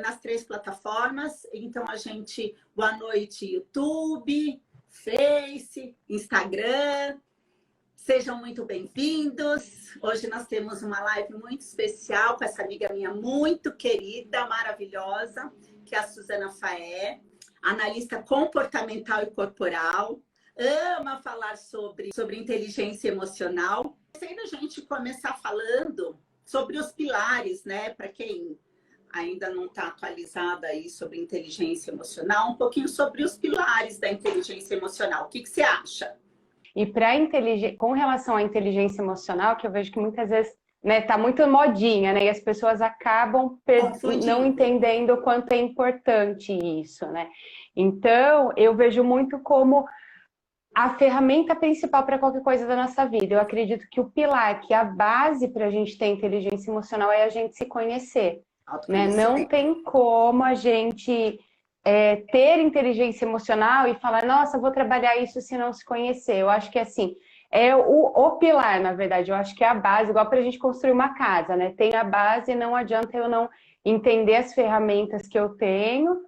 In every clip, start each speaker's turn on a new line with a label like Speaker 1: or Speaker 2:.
Speaker 1: nas 3 plataformas. Então, boa noite, YouTube, Face, Instagram. Sejam muito bem-vindos. Hoje nós temos uma live muito especial com essa amiga minha muito querida, maravilhosa, que é a Suzana Faé, analista comportamental e corporal. Ama falar sobre inteligência emocional. Sei da gente começar falando sobre os pilares, né? Para quem ainda não está atualizada aí sobre inteligência emocional, um pouquinho sobre os pilares da inteligência emocional. O que você acha?
Speaker 2: E com relação à inteligência emocional, que eu vejo que muitas vezes tá muito modinha, né? E as pessoas acabam não entendendo o quanto é importante isso, né? Então, eu vejo muito como a ferramenta principal para qualquer coisa da nossa vida. Eu acredito que o pilar, que é a base para a gente ter inteligência emocional é a gente se conhecer, né? Não tem como a gente ter inteligência emocional e falar, nossa, vou trabalhar isso se não se conhecer. Eu acho que assim, é o pilar, na verdade. Eu acho que é a base, igual para a gente construir uma casa, né? Tem a base e não adianta eu não entender as ferramentas que eu tenho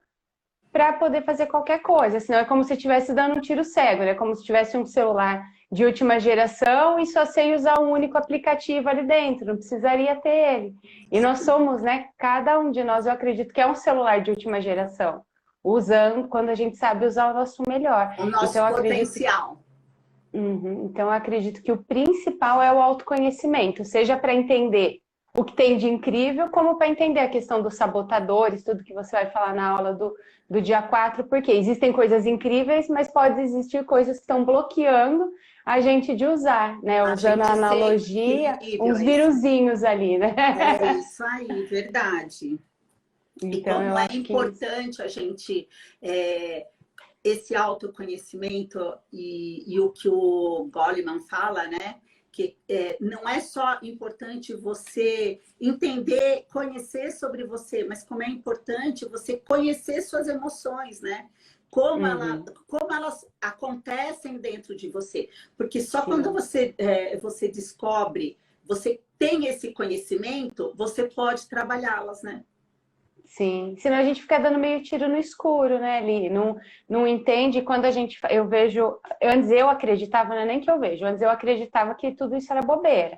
Speaker 2: para poder fazer qualquer coisa, senão é como se estivesse dando um tiro cego, né? Como se tivesse um celular de última geração e só sei usar um único aplicativo ali dentro, não precisaria ter ele. E nós somos, né? Cada um de nós, eu acredito que é um celular de última geração, usando quando a gente sabe usar o nosso melhor.
Speaker 1: O nosso potencial.
Speaker 2: Então, eu acredito que o principal é o autoconhecimento, seja para entender o que tem de incrível, como para entender a questão dos sabotadores, tudo que você vai falar na aula do dia 4, porque existem coisas incríveis, mas pode existir coisas que estão bloqueando a gente de usar, né? Usando a analogia, uns viruzinhos ali, né?
Speaker 1: É isso aí, verdade.
Speaker 2: Então,
Speaker 1: e como é importante a gente... esse autoconhecimento e o que o Goleman fala, né? Que não é só importante você entender, conhecer sobre você, mas como é importante você conhecer suas emoções, né? Como elas acontecem dentro de você. Porque só quando você descobre, você tem esse conhecimento, você pode trabalhá-las, né?
Speaker 2: Sim, senão a gente fica dando meio tiro no escuro, né, Ali? Não entende quando eu vejo... Antes eu acreditava, não é nem que eu vejo, antes eu acreditava que tudo isso era bobeira.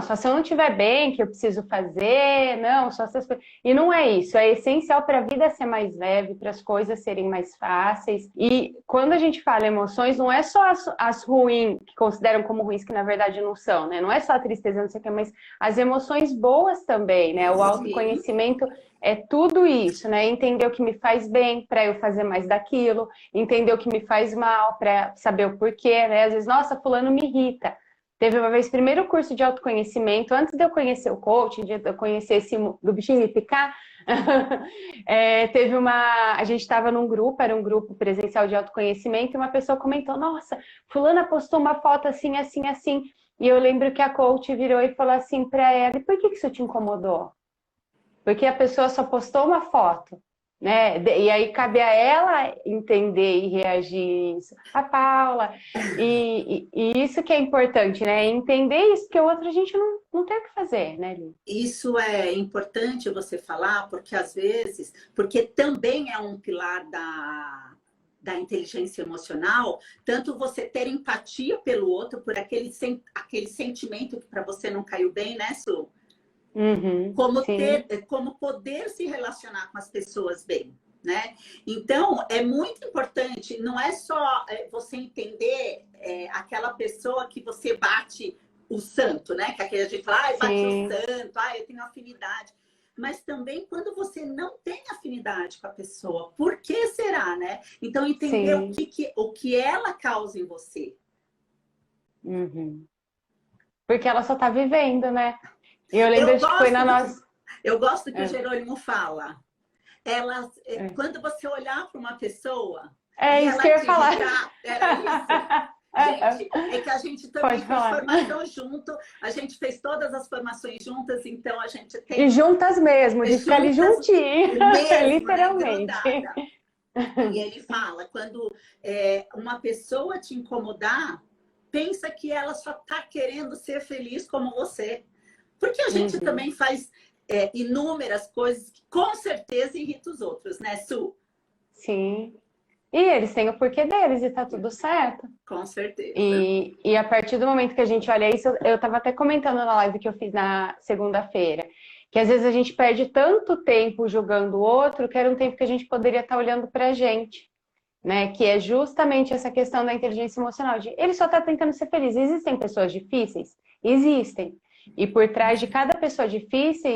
Speaker 2: Só se eu não estiver bem, que eu preciso fazer, só essas coisas. E não é isso, é essencial para a vida ser mais leve, para as coisas serem mais fáceis. E quando a gente fala emoções, não é só as ruins, que consideram como ruins, que na verdade não são, né? Não é só a tristeza, não sei o que, mas as emoções boas também, né? O autoconhecimento é tudo isso, né? Entender o que me faz bem para eu fazer mais daquilo, entender o que me faz mal para saber o porquê, né? Às vezes, nossa, fulano me irrita. Teve uma vez, primeiro curso de autoconhecimento, antes de eu conhecer o coaching, de eu conhecer do bichinho me picar, a gente estava num grupo, era um grupo presencial de autoconhecimento, e uma pessoa comentou, nossa, fulana postou uma foto assim, assim, assim, e eu lembro que a coach virou e falou assim para ela, e por que isso te incomodou? Porque a pessoa só postou uma foto, né? E aí cabe a ela entender e reagir isso. A Paula. E isso que é importante, né? Entender isso, porque o outro a gente não tem o que fazer, né, Li?
Speaker 1: Isso é importante você falar, porque às vezes, porque também é um pilar da inteligência emocional, tanto você ter empatia pelo outro, por aquele sentimento que para você não caiu bem, né, Su? Como poder se relacionar com as pessoas bem, né? Então, é muito importante, não é só você entender aquela pessoa que você bate o santo, né? Que aqui a gente fala, bate o santo, eu tenho afinidade. Mas também quando você não tem afinidade com a pessoa, por que será, né? Então, entender o que ela causa em você.
Speaker 2: Porque ela só tá vivendo, né? E eu lembro que foi na nossa...
Speaker 1: Eu gosto que o Jerônimo fala. Quando você olhar para uma pessoa...
Speaker 2: É isso que eu ia falar.
Speaker 1: Era isso. Gente, é que a gente também fez formação junto. A gente fez todas as formações juntas, então a gente tem...
Speaker 2: E juntas mesmo, de ficar ali juntinho. Literalmente.
Speaker 1: Né, e ele fala, quando uma pessoa te incomodar, pensa que ela só está querendo ser feliz como você. Porque a gente também faz inúmeras coisas que com certeza irritam os outros, né, Su?
Speaker 2: Sim. E eles têm o porquê deles e tá tudo certo.
Speaker 1: Com certeza.
Speaker 2: E a partir do momento que a gente olha isso, eu estava até comentando na live que eu fiz na segunda-feira, que às vezes a gente perde tanto tempo julgando o outro, que era um tempo que a gente poderia estar olhando pra gente, né? Que é justamente essa questão da inteligência emocional, de ele só está tentando ser feliz. Existem pessoas difíceis? Existem. E por trás de cada pessoa difícil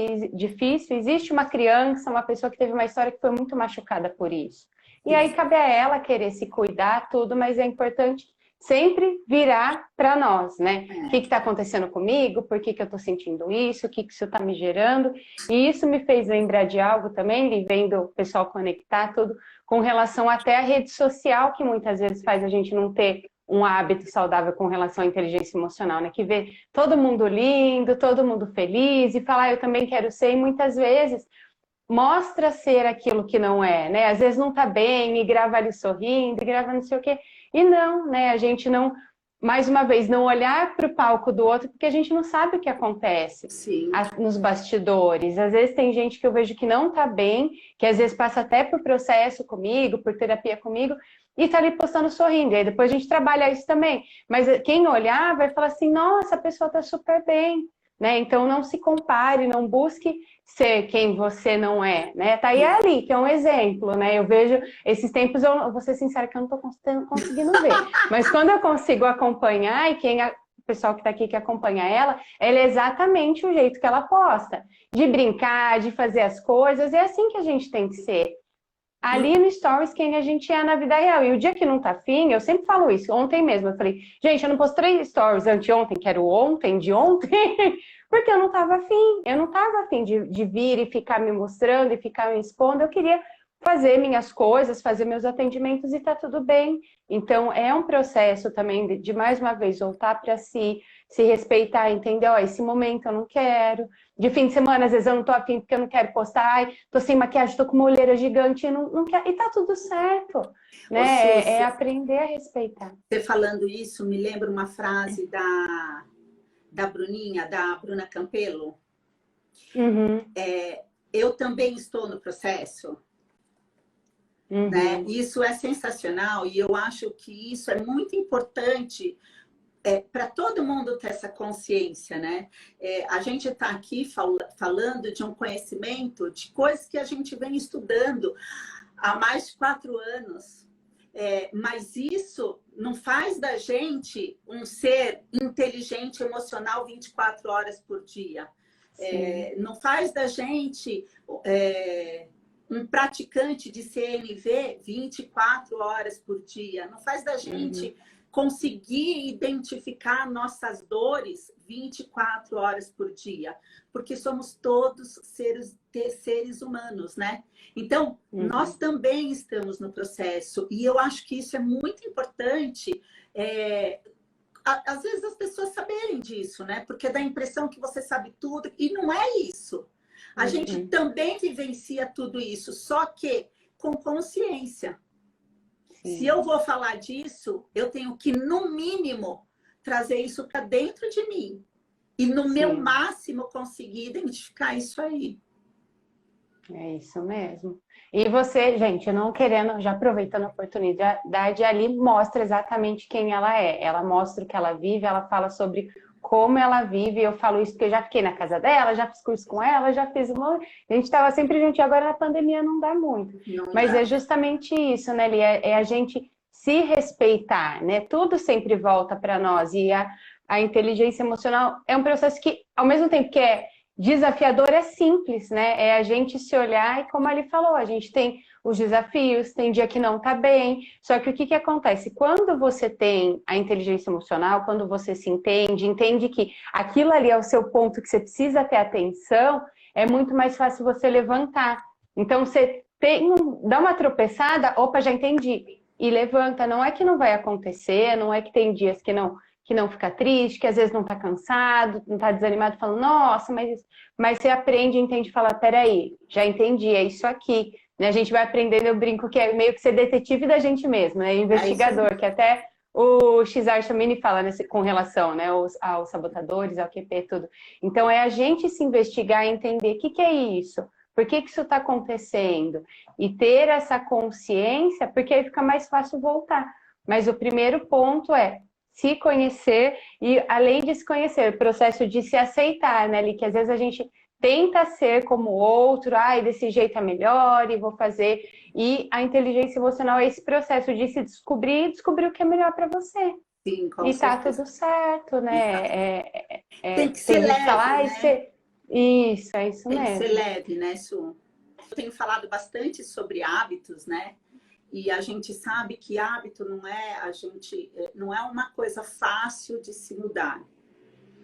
Speaker 2: existe uma criança, uma pessoa que teve uma história que foi muito machucada por isso. E aí cabe a ela querer se cuidar, tudo, mas é importante sempre virar para nós, né? O que está acontecendo comigo? Por que eu estou sentindo isso? O que isso está me gerando? E isso me fez lembrar de algo também, vendo o pessoal conectar tudo, com relação até à rede social, que muitas vezes faz a gente não ter um hábito saudável com relação à inteligência emocional, né? Que vê todo mundo lindo, todo mundo feliz, e fala, eu também quero ser, e muitas vezes mostra ser aquilo que não é, né? Às vezes não tá bem e grava ali sorrindo, e grava não sei o quê. E não, né? A gente não, mais uma vez, não olhar para o palco do outro, porque a gente não sabe o que acontece nos bastidores. Às vezes tem gente que eu vejo que não tá bem, que às vezes passa até por processo comigo, por terapia comigo, e tá ali postando sorrindo. E aí depois a gente trabalha isso também. Mas quem olhar vai falar assim, nossa, a pessoa tá super bem. Né? Então não se compare, não busque ser quem você não é, né? Tá aí ali, que é um exemplo, né? Eu vejo, esses tempos, eu vou ser sincera que eu não tô conseguindo ver, mas quando eu consigo acompanhar, e o pessoal que tá aqui que acompanha ela é exatamente o jeito que ela posta, de brincar, de fazer as coisas, é assim que a gente tem que ser. Ali no Stories, quem a gente é na vida real. E o dia que não tá afim, eu sempre falo isso. Ontem mesmo, eu falei, gente, eu não postei Stories anteontem, que era o ontem de ontem, porque eu não tava afim. Eu não tava afim de vir e ficar me mostrando e ficar me expondo. Eu queria fazer minhas coisas, fazer meus atendimentos e tá tudo bem. Então, é um processo também de mais uma vez, voltar para si, se respeitar, entender, ó, esse momento eu não quero. De fim de semana, às vezes eu não tô afim porque eu não quero postar, ai, tô sem maquiagem, tô com uma olheira gigante, não quero, e tá tudo certo, né? É aprender a respeitar.
Speaker 1: Você falando isso, me lembra uma frase da Bruninha, da Bruna Campelo.
Speaker 2: Uhum.
Speaker 1: Eu também estou no processo.
Speaker 2: Uhum.
Speaker 1: Né? Isso é sensacional e eu acho que isso é muito importante para todo mundo ter essa consciência, né? A gente está aqui falando de um conhecimento de coisas que a gente vem estudando há mais de 4 anos. Mas isso não faz da gente um ser inteligente, emocional 24 horas por dia. Não faz da gente um praticante de CNV 24 horas por dia. Não faz da gente conseguir identificar nossas dores 24 horas por dia. Porque somos todos seres humanos, né? Então, nós também estamos no processo. E eu acho que isso é muito importante. Às vezes as pessoas saberem disso, né? Porque dá a impressão que você sabe tudo. E não é isso. A gente também vivencia tudo isso, só que com consciência. Sim. Se eu vou falar disso, eu tenho que, no mínimo, trazer isso para dentro de mim. E, no meu máximo, conseguir identificar isso aí.
Speaker 2: É isso mesmo. E você, gente, não querendo, já aproveitando a oportunidade, ali mostra exatamente quem ela é. Ela mostra o que ela vive, ela fala sobre como ela vive. Eu falo isso porque eu já fiquei na casa dela, já fiz curso com ela, já fiz uma... A gente estava sempre junto, e agora na pandemia não dá muito. Mas é justamente isso, né, Li? É a gente se respeitar, né? Tudo sempre volta para nós. E a inteligência emocional é um processo que, ao mesmo tempo que é desafiador, é simples, né? É a gente se olhar e, como ele falou, a gente tem os desafios, tem dia que não tá bem. Só que o que acontece? Quando você tem a inteligência emocional, quando você se entende que aquilo ali é o seu ponto que você precisa ter atenção, é muito mais fácil você levantar. Então, você dá uma tropeçada, opa, já entendi. E levanta. Não é que não vai acontecer, não é que tem dias que não fica triste, que às vezes não está cansado, não está desanimado, falando, nossa, mas você aprende, entende, fala, peraí, já entendi, é isso aqui. Né? A gente vai aprendendo, eu brinco que é meio que ser detetive da gente mesmo, né? Investigador, que até o Xar também fala com relação, né, aos sabotadores, ao QP, tudo. Então, é a gente se investigar e entender o que é isso, por que isso está acontecendo, e ter essa consciência, porque aí fica mais fácil voltar. Mas o primeiro ponto é se conhecer, e além de se conhecer, o processo de se aceitar, né, Li, que às vezes a gente tenta ser como o outro, desse jeito é melhor, e vou fazer. E a inteligência emocional é esse processo de se descobrir e descobrir o que é melhor para você.
Speaker 1: Sim, com
Speaker 2: e tá
Speaker 1: certeza.
Speaker 2: tudo certo, né?
Speaker 1: Tem que ser
Speaker 2: tem gente que
Speaker 1: leve,
Speaker 2: fala,
Speaker 1: né?
Speaker 2: Isso, é isso
Speaker 1: Tem que
Speaker 2: mesmo.
Speaker 1: ser leve, né, Su? Eu tenho falado bastante sobre hábitos, né? E a gente sabe que hábito não é uma coisa fácil de se mudar.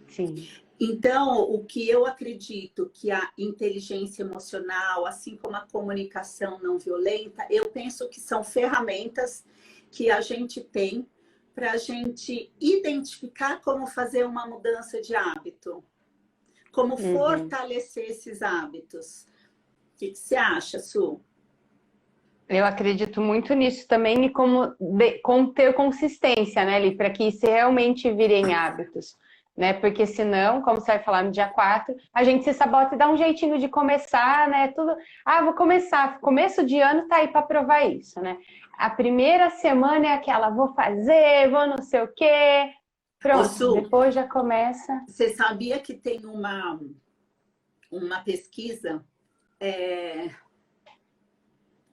Speaker 2: Sim.
Speaker 1: Então, o que eu acredito que a inteligência emocional, assim como a comunicação não violenta, eu penso que são ferramentas que a gente tem para a gente identificar como fazer uma mudança de hábito, como fortalecer esses hábitos. O que você acha, Su?
Speaker 2: Eu acredito muito nisso também e como ter consistência, né, Li, para que isso realmente virem hábitos, né? Porque senão, como você vai falar no dia 4, a gente se sabota e dá um jeitinho de começar, né? Tudo, vou começar. Começo de ano tá aí para provar isso, né? A primeira semana é aquela, vou fazer, vou não sei o quê. Pronto,
Speaker 1: Su,
Speaker 2: depois já começa.
Speaker 1: Você sabia que tem uma pesquisa,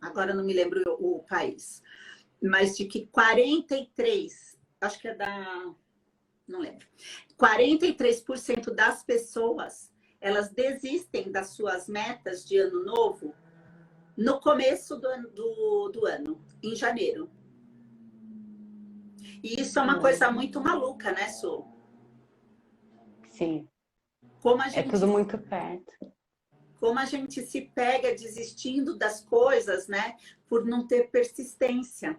Speaker 1: agora não me lembro o país, mas de que 43, acho que é não lembro, 43% das pessoas, elas desistem das suas metas de ano novo no começo do ano, em janeiro. E isso é uma coisa muito maluca, né, Su?
Speaker 2: Sim.
Speaker 1: Como a
Speaker 2: É
Speaker 1: gente,
Speaker 2: tudo muito perto.
Speaker 1: Como a gente se pega desistindo das coisas, né? Por não ter persistência.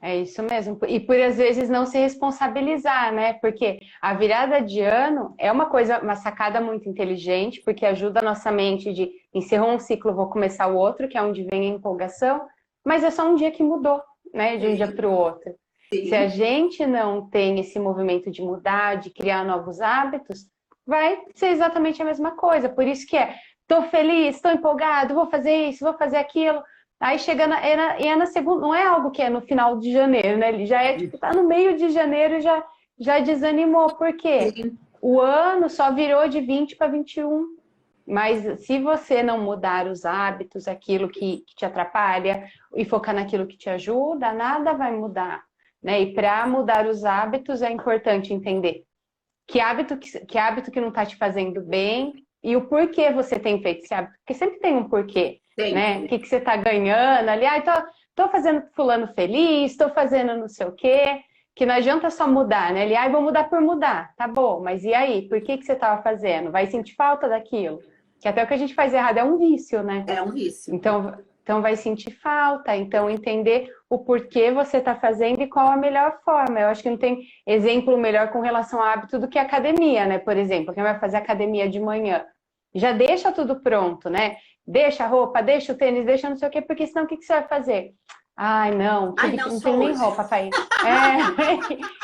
Speaker 2: É isso mesmo. E por às vezes não se responsabilizar, né? Porque a virada de ano é uma sacada muito inteligente, porque ajuda a nossa mente de encerrou um ciclo, vou começar o outro, que é onde vem a empolgação, mas é só um dia que mudou, né? De um dia para o outro.
Speaker 1: Sim.
Speaker 2: Se a gente não tem esse movimento de mudar, de criar novos hábitos, vai ser exatamente a mesma coisa. Por isso que tô feliz, estou empolgado, vou fazer isso, vou fazer aquilo. Aí chega na segunda, não é algo que é no final de janeiro, né? Ele já tá no meio de janeiro e já desanimou. Por quê?
Speaker 1: Sim.
Speaker 2: O ano só virou de 20 para 21. Mas se você não mudar os hábitos, aquilo que te atrapalha, e focar naquilo que te ajuda, nada vai mudar, né? E para mudar os hábitos é importante entender que hábito que não está te fazendo bem e o porquê você tem feito esse hábito. Porque sempre tem um porquê. Né? O que você está ganhando ali? Tô fazendo fulano feliz, tô fazendo não sei o quê, que não adianta só mudar, né? Ele, vou mudar por mudar, tá bom, mas e aí? Por que você estava fazendo? Vai sentir falta daquilo? Que até o que a gente faz errado é um vício, né?
Speaker 1: É um vício.
Speaker 2: Então vai sentir falta, então entender o porquê você está fazendo e qual a melhor forma. Eu acho que não tem exemplo melhor com relação a hábito do que a academia, né? Por exemplo, quem vai fazer academia de manhã, já deixa tudo pronto, né? Deixa a roupa, deixa o tênis, deixa não sei o quê, porque senão o que você vai fazer? Não tenho nem roupa para ir.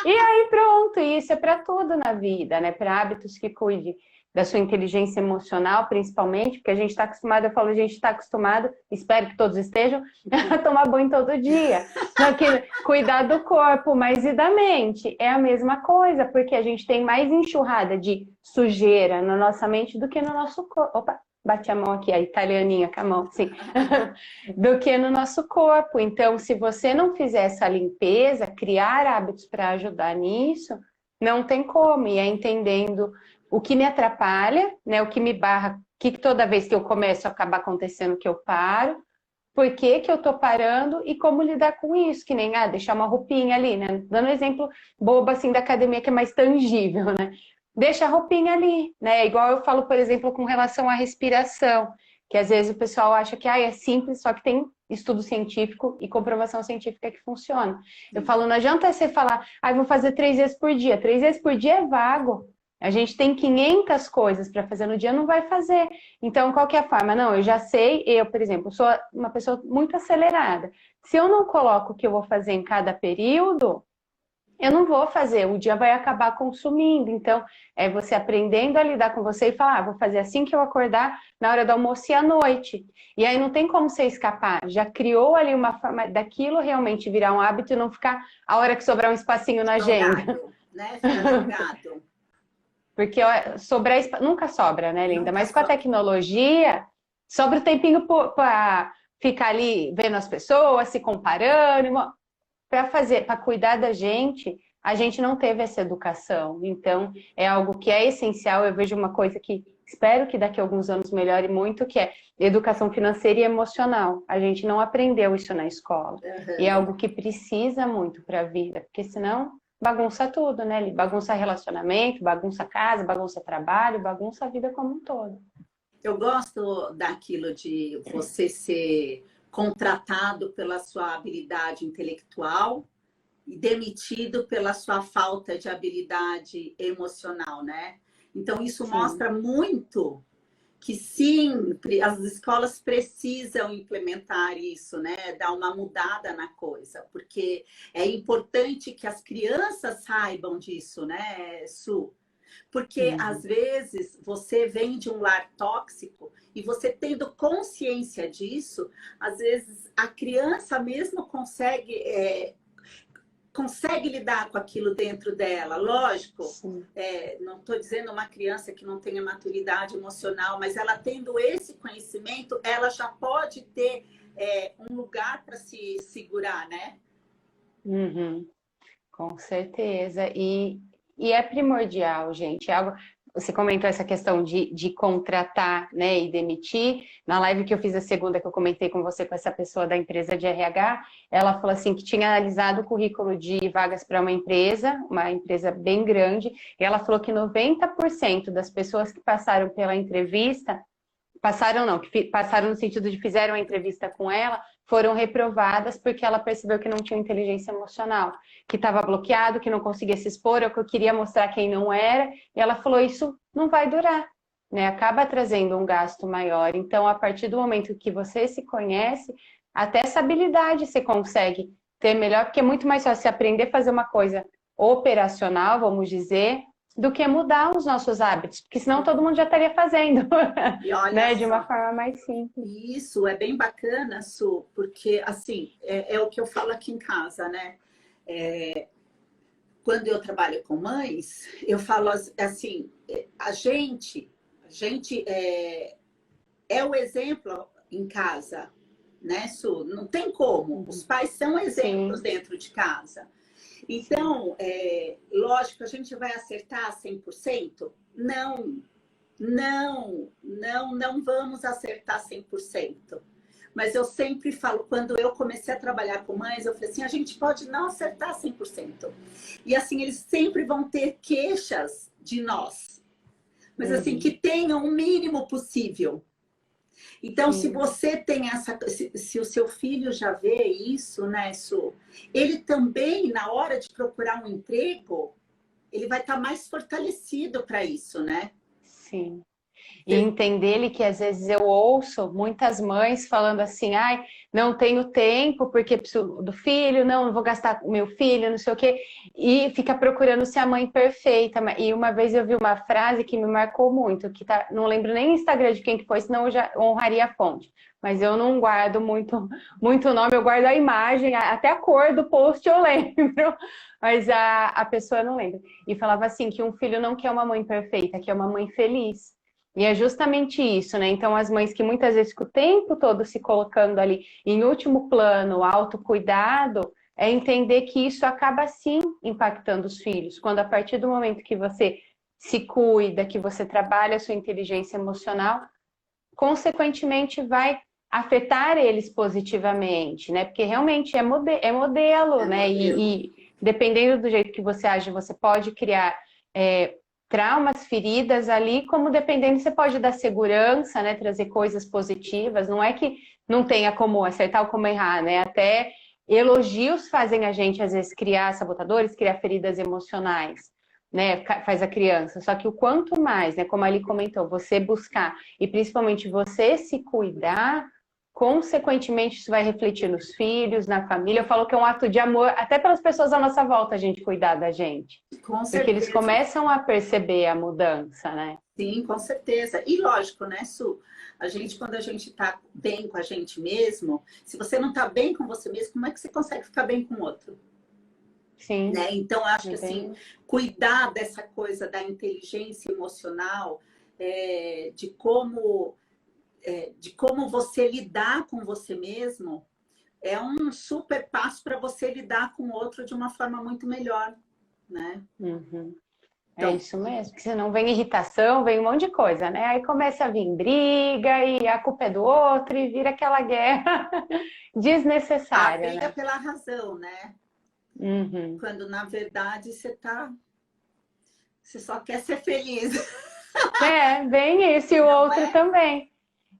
Speaker 2: E aí pronto, isso é para tudo na vida, né? Para hábitos que cuide da sua inteligência emocional, principalmente, porque a gente está acostumado, eu falo, a gente está acostumado, espero que todos estejam, a tomar banho todo dia. Cuidar do corpo, mas e da mente? É a mesma coisa, porque a gente tem mais enxurrada de sujeira na nossa mente do que no nosso corpo. Opa, bate a mão aqui, a italianinha com a mão, sim. Do que no nosso corpo. Então, se você não fizer essa limpeza, criar hábitos para ajudar nisso, não tem como. E é entendendo o que me atrapalha, né? O que me barra, que toda vez que eu começo acaba acontecendo que eu paro, por que eu tô parando e como lidar com isso, que nem, deixar uma roupinha ali, né? Dando um exemplo bobo assim da academia que é mais tangível, né? Deixa a roupinha ali, né? Igual eu falo, por exemplo, com relação à respiração, que às vezes o pessoal acha que é simples, só que tem estudo científico e comprovação científica que funciona. Eu falo, não adianta você falar, vou fazer 3 vezes por dia. 3 vezes por dia é vago. A gente tem 500 coisas para fazer no dia, não vai fazer. Então, qual que é a forma? Não, eu já sei, eu, por exemplo, sou uma pessoa muito acelerada. Se eu não coloco o que eu vou fazer em cada período, eu não vou fazer, o dia vai acabar consumindo. Então, é você aprendendo a lidar com você e falar, vou fazer assim que eu acordar, na hora do almoço e à noite. E aí não tem como você escapar. Já criou ali uma forma daquilo realmente virar um hábito e não ficar a hora que sobrar um espacinho na agenda.
Speaker 1: Jogado, né? Fica jogado.
Speaker 2: Porque sobrar, nunca sobra, né, Linda?
Speaker 1: Nunca
Speaker 2: Mas com a
Speaker 1: sobra.
Speaker 2: tecnologia, sobra o tempinho para ficar ali vendo as pessoas, se comparando. Para fazer, para cuidar da gente, a gente não teve essa educação. Então, é algo que é essencial. Eu vejo uma coisa que espero que daqui a alguns anos melhore muito, que é educação financeira e emocional. A gente não aprendeu isso na escola.
Speaker 1: Uhum.
Speaker 2: E é algo que precisa muito para a vida, porque senão bagunça tudo, né? Bagunça relacionamento, bagunça casa, bagunça trabalho, bagunça a vida como um todo.
Speaker 1: Eu gosto daquilo de você ser contratado pela sua habilidade intelectual e demitido pela sua falta de habilidade emocional, né? Então, isso mostra muito que sim, as escolas precisam implementar isso, né? Dar uma mudada na coisa, porque é importante que as crianças saibam disso, né, Su? Porque às vezes você vem de um lar tóxico e você tendo consciência disso, às vezes a criança mesmo consegue lidar com aquilo dentro dela. Lógico, não estou dizendo uma criança que não tenha maturidade emocional, mas ela tendo esse conhecimento, ela já pode ter um lugar para se segurar, né?
Speaker 2: Uhum, com certeza. E é primordial, gente. É algo. Você comentou essa questão de contratar, né, e demitir. Na live que eu fiz a segunda, que eu comentei com você, com essa pessoa da empresa de RH, ela falou assim que tinha analisado o currículo de vagas para uma empresa bem grande, e ela falou que 90% das pessoas que passaram pela entrevista, passaram no sentido de fizeram a entrevista com ela, foram reprovadas porque ela percebeu que não tinha inteligência emocional, que estava bloqueado, que não conseguia se expor, ou que eu queria mostrar quem não era, e ela falou, isso não vai durar, né? Acaba trazendo um gasto maior. Então, a partir do momento que você se conhece, até essa habilidade você consegue ter melhor, porque é muito mais fácil você aprender a fazer uma coisa operacional, vamos dizer, do que mudar os nossos hábitos, porque senão todo mundo já estaria fazendo, né, de uma forma mais simples.
Speaker 1: Isso é bem bacana, Su, porque assim, é o que eu falo aqui em casa, né? Quando eu trabalho com mães, eu falo assim, a gente é o exemplo em casa, né, Su? Não tem como. Os pais são exemplos dentro de casa. Então, lógico, a gente vai acertar 100%? Não, não vamos acertar 100%. Mas eu sempre falo, quando eu comecei a trabalhar com mães, eu falei assim, a gente pode não acertar 100%. E assim, eles sempre vão ter queixas de nós. Mas assim, que tenham o mínimo possível. Então, se você tem se o seu filho já vê isso, né, Su? Ele também, na hora de procurar um emprego, ele vai estar mais fortalecido para isso, né?
Speaker 2: Sim. E entender que às vezes eu ouço muitas mães falando assim, ai, não tenho tempo porque preciso do filho, não vou gastar com meu filho, não sei o quê, e fica procurando ser a mãe perfeita. E uma vez eu vi uma frase que me marcou muito, que não lembro nem o Instagram de quem que foi, senão eu já honraria a fonte. Mas eu não guardo muito nome, eu guardo a imagem, até a cor do post eu lembro, mas a pessoa não lembra. E falava assim, que um filho não quer uma mãe perfeita, quer uma mãe feliz. E é justamente isso, né? Então, as mães que muitas vezes ficam o tempo todo se colocando ali em último plano, autocuidado, é entender que isso acaba sim impactando os filhos. Quando a partir do momento que você se cuida, que você trabalha a sua inteligência emocional, consequentemente vai afetar eles positivamente, né? Porque realmente é modelo, né? E dependendo do jeito que você age, você pode criar traumas, feridas ali, como dependendo, você pode dar segurança, né? Trazer coisas positivas. Não é que não tenha como acertar ou como errar, né? Até elogios fazem a gente, às vezes, criar sabotadores, criar feridas emocionais. né, faz a criança. Só que o quanto mais, né, como a Ali comentou, você buscar e principalmente você se cuidar, consequentemente isso vai refletir nos filhos, na família. Eu falo que é um ato de amor, até pelas pessoas à nossa volta, a gente cuidar da gente.
Speaker 1: Com
Speaker 2: Porque eles
Speaker 1: certeza.
Speaker 2: começam a perceber a mudança, né?
Speaker 1: Sim, com certeza. E lógico, né, Su? A gente, quando a gente está bem com a gente mesmo, se você não está bem com você mesmo, como é que você consegue ficar bem com o outro?
Speaker 2: Sim.
Speaker 1: Né? Então, eu acho que
Speaker 2: Entendi.
Speaker 1: assim, cuidar dessa coisa da inteligência emocional, de como você lidar com você mesmo, é um super passo para você lidar com o outro de uma forma muito melhor, né?
Speaker 2: Uhum. É
Speaker 1: Então,
Speaker 2: isso mesmo, porque senão vem irritação, vem um monte de coisa, né? Aí começa a vir briga e a culpa é do outro e vira aquela guerra
Speaker 1: a
Speaker 2: desnecessária,
Speaker 1: briga
Speaker 2: né?
Speaker 1: pela razão, né?
Speaker 2: Uhum.
Speaker 1: Quando na verdade você só quer ser feliz,
Speaker 2: É, bem isso, e o
Speaker 1: não
Speaker 2: outro
Speaker 1: é?
Speaker 2: também.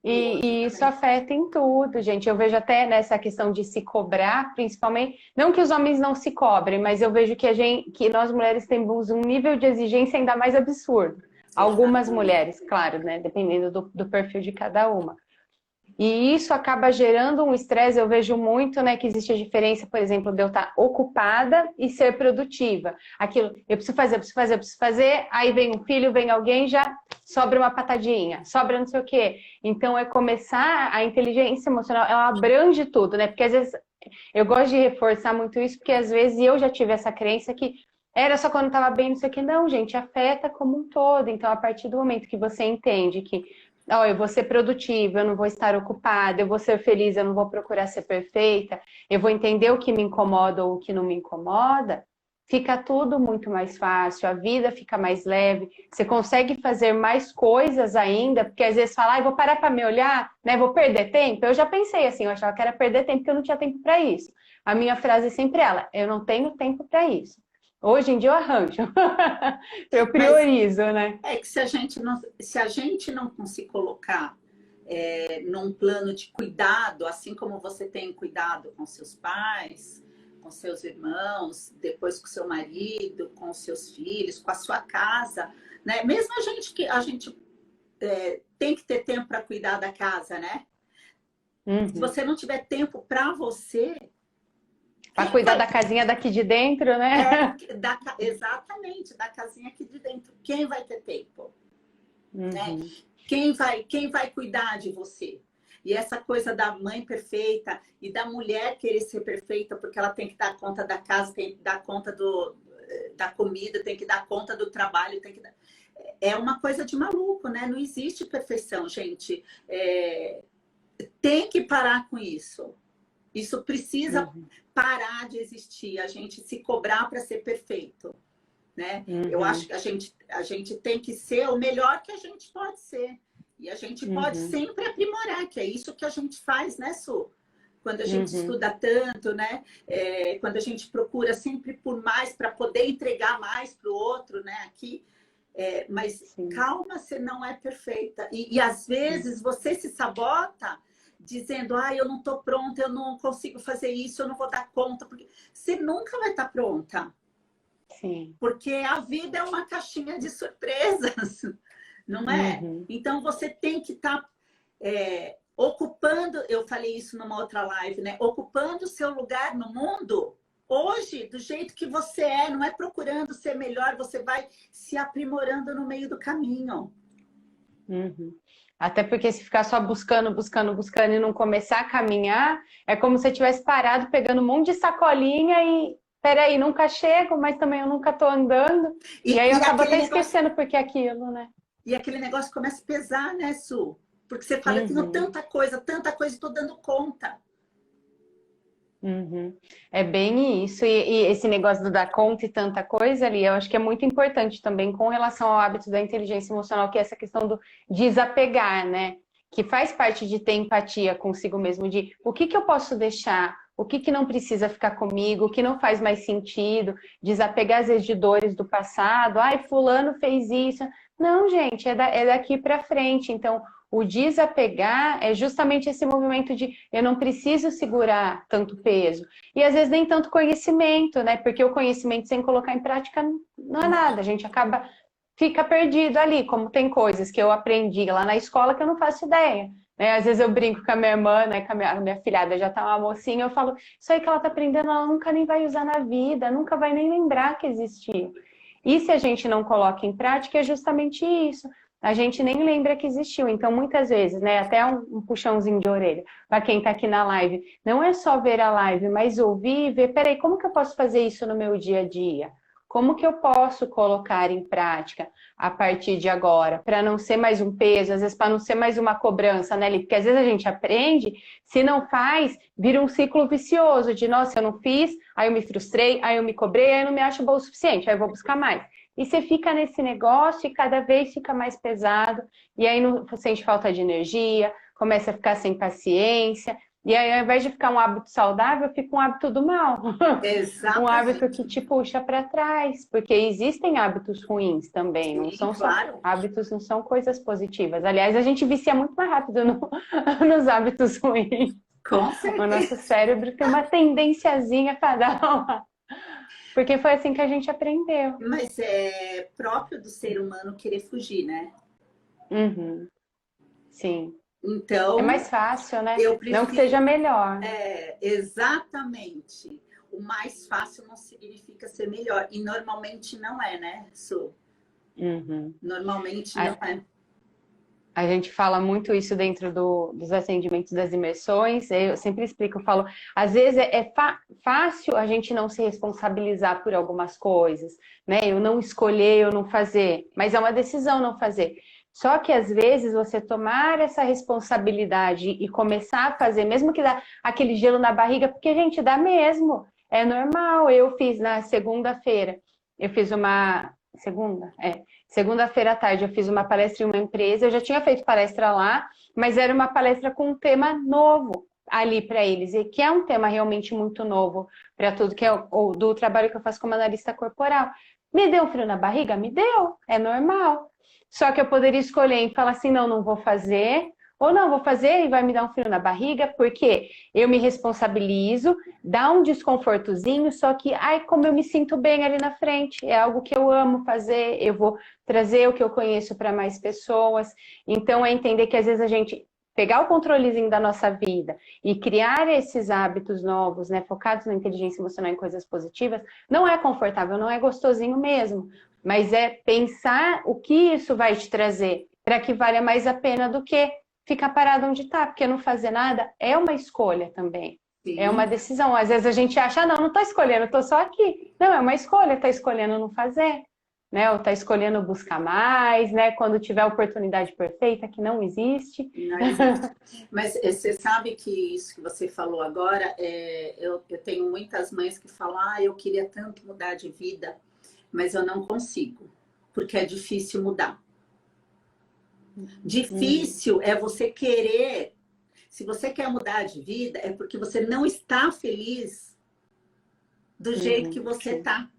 Speaker 1: E o outro
Speaker 2: E isso
Speaker 1: também.
Speaker 2: afeta em tudo, gente. Eu vejo até nessa questão de se cobrar, principalmente, não que os homens não se cobrem, mas eu vejo que que nós mulheres temos um nível de exigência ainda mais absurdo. Algumas
Speaker 1: Exatamente.
Speaker 2: mulheres, claro, né? Dependendo do perfil de cada uma. E isso acaba gerando um estresse, eu vejo muito, né, que existe a diferença, por exemplo, de eu estar ocupada e ser produtiva. Aquilo, eu preciso fazer, eu preciso fazer, eu preciso fazer, aí vem um filho, vem alguém, já sobra uma patadinha, sobra não sei o quê. Então, é começar, a inteligência emocional, ela abrange tudo, né? Porque às vezes, eu gosto de reforçar muito isso, porque às vezes eu já tive essa crença que era só quando estava bem, não sei o quê. Não, gente, afeta como um todo. Então, a partir do momento que você entende que ó, eu vou ser produtiva, eu não vou estar ocupada, eu vou ser feliz, eu não vou procurar ser perfeita, eu vou entender o que me incomoda ou o que não me incomoda, fica tudo muito mais fácil, a vida fica mais leve, você consegue fazer mais coisas ainda, porque às vezes fala, ah, eu vou parar para me olhar, né? Vou perder tempo. Eu já pensei assim, eu achava que era perder tempo, porque eu não tinha tempo para isso. A minha frase é sempre ela, eu não tenho tempo para isso. Hoje em dia eu arranjo, eu
Speaker 1: Mas
Speaker 2: priorizo, né?
Speaker 1: é que se a gente não se colocar num plano de cuidado, assim como você tem cuidado com seus pais, com seus irmãos, depois com seu marido, com seus filhos, com a sua casa, né? Mesmo a gente tem que ter tempo para cuidar da casa, né? Se
Speaker 2: Uhum.
Speaker 1: você não tiver tempo para você,
Speaker 2: Para
Speaker 1: quem
Speaker 2: cuidar
Speaker 1: vai
Speaker 2: da casinha daqui de dentro, né?
Speaker 1: exatamente da casinha aqui de dentro? Quem vai ter tempo, né?
Speaker 2: Uhum,
Speaker 1: Quem vai cuidar de você? E essa coisa da mãe perfeita e da mulher querer ser perfeita porque ela tem que dar conta da casa, tem que dar conta da comida, tem que dar conta do trabalho, é uma coisa de maluco, né? Não existe perfeição, gente. Tem que parar com isso. Isso precisa
Speaker 2: uhum,
Speaker 1: parar de existir, a gente se cobrar para ser perfeito, né? Eu acho
Speaker 2: uhum,
Speaker 1: que a gente tem que ser o melhor que a gente pode ser. E a gente pode
Speaker 2: uhum,
Speaker 1: sempre aprimorar, que é isso que a gente faz, né, Su? Quando a gente
Speaker 2: uhum,
Speaker 1: estuda tanto, né? Quando a gente procura sempre por mais para poder entregar mais para o outro, né? Aqui, mas
Speaker 2: sim,
Speaker 1: calma, você não é perfeita. E às vezes você se sabota dizendo, ah, eu não estou pronta, eu não consigo fazer isso, eu não vou dar conta, porque você nunca vai estar pronta.
Speaker 2: sim,
Speaker 1: Porque a vida é uma caixinha de surpresas, não é?
Speaker 2: uhum,
Speaker 1: Então você tem que estar ocupando, eu falei isso numa outra live, né? Ocupando o seu lugar no mundo hoje, do jeito que você não é procurando ser melhor, você vai se aprimorando no meio do caminho.
Speaker 2: uhum. Até porque se ficar só buscando, buscando, buscando e não começar a caminhar, é como se você tivesse parado pegando um monte de sacolinha e peraí, nunca chego, mas também eu nunca tô andando. E aí eu acabo até esquecendo porque é aquilo, né?
Speaker 1: E aquele negócio começa a pesar, né, Su? Porque você fala, eu tenho
Speaker 2: Uhum.
Speaker 1: tanta coisa, estou dando conta.
Speaker 2: Uhum. É bem isso, e esse negócio do dar conta e tanta coisa ali, eu acho que é muito importante também com relação ao hábito da inteligência emocional, que é essa questão do desapegar, né? Que faz parte de ter empatia consigo mesmo, de o que que eu posso deixar, o que que não precisa ficar comigo, o que não faz mais sentido, desapegar às vezes de dores do passado, ai, fulano fez isso. Não, gente, é daqui para frente, então O desapegar é justamente esse movimento de eu não preciso segurar tanto peso. E às vezes nem tanto conhecimento, né? Porque o conhecimento sem colocar em prática não é nada. A gente fica perdido ali, como tem coisas que eu aprendi lá na escola que eu não faço ideia. Né? Às vezes eu brinco com a minha irmã, né? Com a minha filhada já tá uma mocinha, eu falo, isso aí que ela tá aprendendo, ela nunca nem vai usar na vida, nunca vai nem lembrar que existiu. E se a gente não coloca em prática, é justamente isso. A gente nem lembra que existiu. Então, muitas vezes, né, até um puxãozinho de orelha para quem está aqui na live, não é só ver a live, mas ouvir e ver, peraí, como que eu posso fazer isso no meu dia a dia? Como que eu posso colocar em prática a partir de agora? Para não ser mais um peso, às vezes para não ser mais uma cobrança, né, Li? Porque às vezes a gente aprende, se não faz, vira um ciclo vicioso de, nossa, eu não fiz, aí eu me frustrei, aí eu me cobrei, aí eu não me acho bom o suficiente, aí eu vou buscar mais. E você fica nesse negócio e cada vez fica mais pesado, e aí não sente falta de energia, começa a ficar sem paciência, e aí ao invés de ficar um hábito saudável, fica um hábito do mal. Um hábito que te puxa para trás, porque existem hábitos ruins também, não são só
Speaker 1: claro.
Speaker 2: hábitos, não são coisas positivas. Aliás, a gente vicia muito mais rápido nos hábitos ruins.
Speaker 1: Com certeza.
Speaker 2: O nosso cérebro tem uma tendênciazinha para dar uma... Porque foi assim que a gente aprendeu.
Speaker 1: Mas é próprio do ser humano querer fugir, né?
Speaker 2: Uhum. Sim.
Speaker 1: Então...
Speaker 2: É mais fácil, né?
Speaker 1: Eu prefiro...
Speaker 2: Não que seja melhor.
Speaker 1: É, exatamente. O mais fácil não significa ser melhor. E normalmente não é, né, Su?
Speaker 2: Uhum.
Speaker 1: Normalmente não é.
Speaker 2: A gente fala muito isso dentro dos atendimentos das imersões. Eu sempre explico, eu falo, às vezes fácil a gente não se responsabilizar por algumas coisas, né? Eu não escolher, eu não fazer, mas é uma decisão não fazer. Só que às vezes você tomar essa responsabilidade e começar a fazer, mesmo que dá aquele gelo na barriga, porque, gente, dá mesmo. É normal. Eu fiz na segunda-feira, eu fiz uma... Segunda? Segunda-feira à tarde eu fiz uma palestra em uma empresa, eu já tinha feito palestra lá, mas era uma palestra com um tema novo ali para eles, e que é um tema realmente muito novo para tudo, que é do trabalho que eu faço como analista corporal. Me deu um frio na barriga? Me deu, é normal. Só que eu poderia escolher e falar assim, não vou fazer, ou não, vou fazer e vai me dar um frio na barriga, porque eu me responsabilizo, dá um desconfortozinho, só que, ai, como eu me sinto bem ali na frente, é algo que eu amo fazer, eu vou trazer o que eu conheço para mais pessoas. Então, é entender que às vezes a gente pegar o controlezinho da nossa vida e criar esses hábitos novos, né, focados na inteligência emocional em coisas positivas, não é confortável, não é gostosinho mesmo, mas é pensar o que isso vai te trazer para que valha mais a pena do que ficar parado onde está, porque não fazer nada é uma escolha também. Sim. É uma decisão. Às vezes a gente acha, não estou escolhendo, estou só aqui. Não, é uma escolha, está escolhendo não fazer, né? Ou está escolhendo buscar mais, né? Quando tiver a oportunidade perfeita, que não existe.
Speaker 1: Não existe. Mas você sabe que isso que você falou agora, eu tenho muitas mães que falam, eu queria tanto mudar de vida, mas eu não consigo, porque é difícil mudar. Difícil é você querer. Se você quer mudar de vida, é porque você não está feliz do jeito que você está.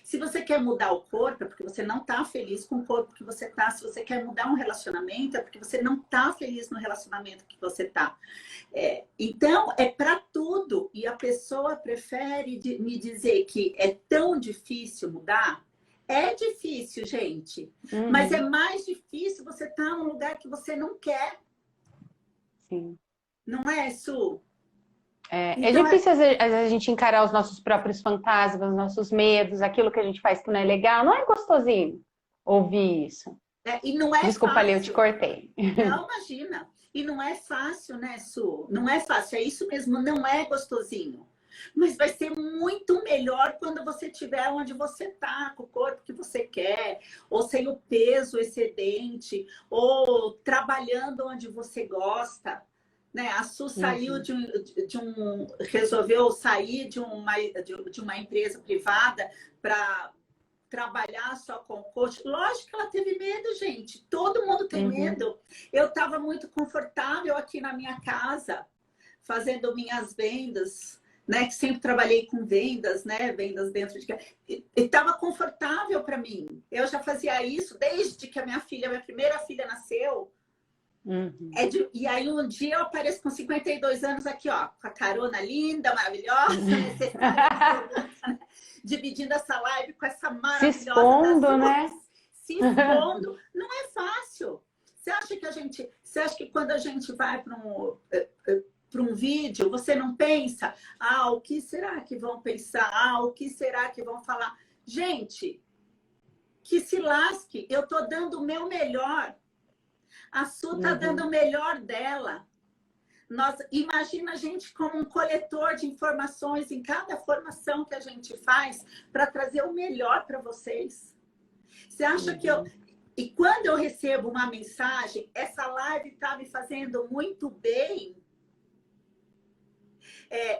Speaker 1: Se você quer mudar o corpo, é porque você não está feliz com o corpo que você está. Se você quer mudar um relacionamento, é porque você não está feliz no relacionamento que você está. Então, é para tudo. E a pessoa prefere me dizer que é tão difícil mudar. É difícil, gente. Mas é mais difícil você estar num lugar que você não quer.
Speaker 2: Sim.
Speaker 1: Não é, Su?
Speaker 2: É difícil, às vezes, a gente encarar os nossos próprios fantasmas, nossos medos, aquilo que a gente faz que não é legal. Não é gostosinho ouvir isso.
Speaker 1: E não é
Speaker 2: Desculpa,
Speaker 1: fácil.
Speaker 2: eu te cortei.
Speaker 1: Não, imagina. E não é fácil, né, Su? Não é fácil. É isso mesmo, não é gostosinho. Mas vai ser muito melhor quando você estiver onde você está, com o corpo que você quer, ou sem o peso excedente, ou trabalhando onde você gosta. Né? A Su saiu resolveu sair de uma empresa privada para trabalhar só com coach. Lógico que ela teve medo, gente. Todo mundo tem medo. Eu estava muito confortável aqui na minha casa, fazendo minhas vendas, né? Que sempre trabalhei com vendas, né? Vendas dentro de casa. E estava confortável para mim. Eu já fazia isso desde que a minha primeira filha nasceu. E aí um dia eu apareço com 52 anos aqui, ó, com a carona linda, maravilhosa, né? Dividindo essa live com essa maravilhosa
Speaker 2: se expondo,
Speaker 1: das
Speaker 2: né?
Speaker 1: Se expondo. Não é fácil. Você acha que quando a gente vai para um vídeo, você não pensa, o que será que vão pensar? O que será que vão falar? Gente, que se lasque, eu tô dando o meu melhor. A Su está dando o melhor dela. Imagina a gente como um coletor de informações em cada formação que a gente faz para trazer o melhor para vocês. Você acha que eu... E quando eu recebo uma mensagem, essa live está me fazendo muito bem,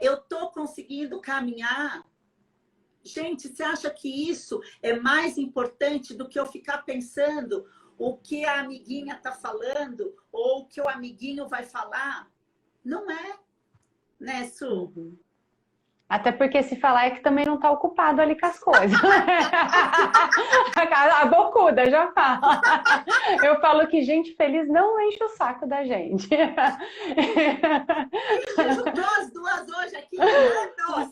Speaker 1: eu estou conseguindo caminhar. Gente, você acha que isso é mais importante do que eu ficar pensando o que a amiguinha está falando ou o que o amiguinho vai falar? Não é, né, Su?
Speaker 2: Até porque se falar é que também não está ocupado ali com as coisas. A bocuda já fala. Eu falo que gente feliz não enche o saco da gente.
Speaker 1: Juntou as duas hoje aqui, anos.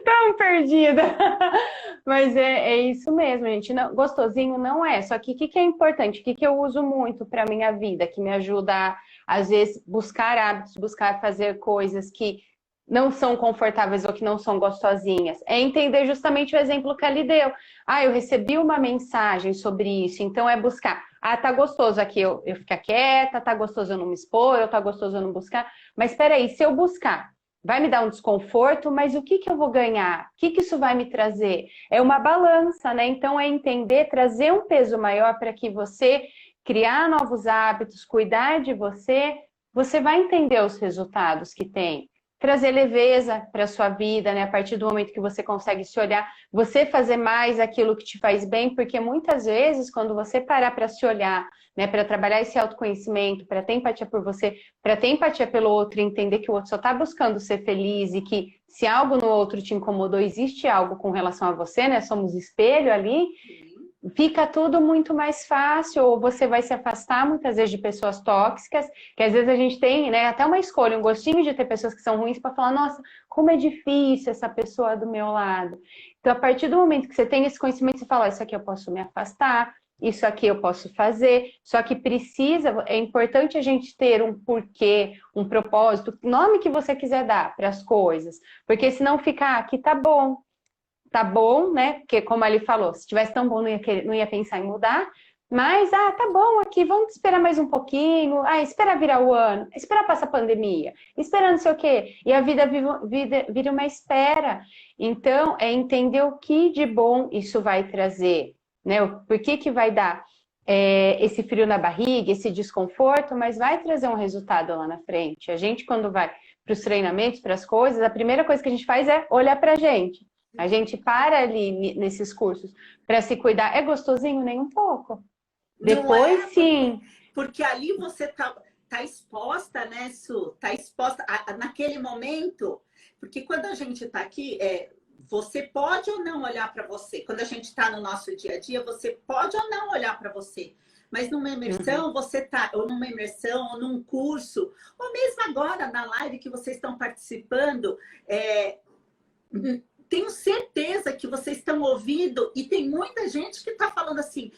Speaker 2: Tão perdida. Mas é isso mesmo, gente. Não, gostosinho não é. Só que o que é importante? O que eu uso muito para minha vida? Que me ajuda a, às vezes, buscar hábitos, buscar fazer coisas que não são confortáveis ou que não são gostosinhas. É entender justamente o exemplo que ele deu. Eu recebi uma mensagem sobre isso, então é buscar. Tá gostoso aqui eu ficar quieta, tá gostoso eu não me expor, tá gostoso eu não buscar. Mas espera aí, se eu buscar, vai me dar um desconforto, mas o que eu vou ganhar? O que isso vai me trazer? É uma balança, né? Então é entender, trazer um peso maior para que você criar novos hábitos, cuidar de você, você vai entender os resultados que tem. Trazer leveza para a sua vida, né? A partir do momento que você consegue se olhar, você fazer mais aquilo que te faz bem, porque muitas vezes, quando você parar para se olhar, né? Para trabalhar esse autoconhecimento, para ter empatia por você, para ter empatia pelo outro e entender que o outro só está buscando ser feliz e que se algo no outro te incomodou, existe algo com relação a você, né? Somos espelho ali. Fica tudo muito mais fácil, ou você vai se afastar muitas vezes de pessoas tóxicas, que às vezes a gente tem, né, até uma escolha, um gostinho de ter pessoas que são ruins para falar, nossa, como é difícil essa pessoa do meu lado. Então, a partir do momento que você tem esse conhecimento, você fala, isso aqui eu posso me afastar, isso aqui eu posso fazer, só que é importante a gente ter um porquê, um propósito, nome que você quiser dar para as coisas, porque senão fica, aqui tá bom, né? Porque como ele falou, se tivesse tão bom, não ia pensar em mudar. Mas, tá bom aqui, vamos esperar mais um pouquinho. Espera virar o ano, espera passar a pandemia, espera não sei o quê. E a vida vira uma espera. Então, é entender o que de bom isso vai trazer, né? Por que vai dar esse frio na barriga, esse desconforto, mas vai trazer um resultado lá na frente. A gente, quando vai para os treinamentos, para as coisas, a primeira coisa que a gente faz é olhar para a gente. A gente para ali nesses cursos para se cuidar. É gostosinho? Nem um pouco. Depois, sim.
Speaker 1: Porque ali você tá exposta, né, Su? Tá exposta naquele momento. Porque quando a gente está aqui, você pode ou não olhar para você. Quando a gente está no nosso dia a dia, você pode ou não olhar para você. Mas numa imersão, você tá, ou numa imersão, ou num curso, ou mesmo agora na live que vocês estão participando, tenho certeza que vocês estão ouvindo e tem muita gente que está falando assim,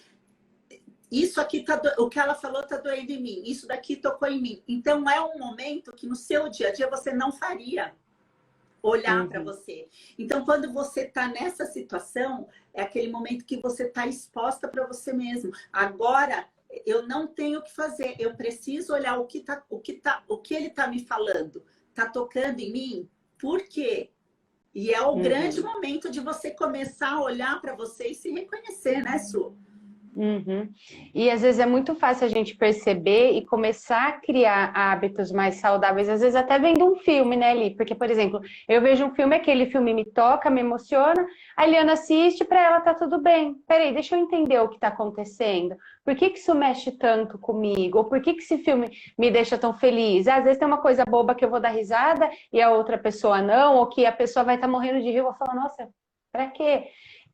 Speaker 1: isso aqui o que ela falou está doendo em mim, isso daqui tocou em mim. Então é um momento que no seu dia a dia você não faria olhar para você. Então quando você está nessa situação, é aquele momento que você está exposta para você mesmo. Agora eu não tenho o que fazer, eu preciso olhar o que ele está me falando. Está tocando em mim? Por quê? E é o grande momento de você começar a olhar para você e se reconhecer, né, Su?
Speaker 2: E às vezes é muito fácil a gente perceber e começar a criar hábitos mais saudáveis, às vezes até vendo um filme, né, Li? Porque, por exemplo, eu vejo um filme, aquele filme me toca, me emociona, a Eliana assiste, para ela tá tudo bem. Peraí, deixa eu entender o que tá acontecendo. Por que isso mexe tanto comigo? Ou por que esse filme me deixa tão feliz? Às vezes tem uma coisa boba que eu vou dar risada e a outra pessoa não, ou que a pessoa vai estar morrendo de rir, eu vou falar, nossa, pra quê?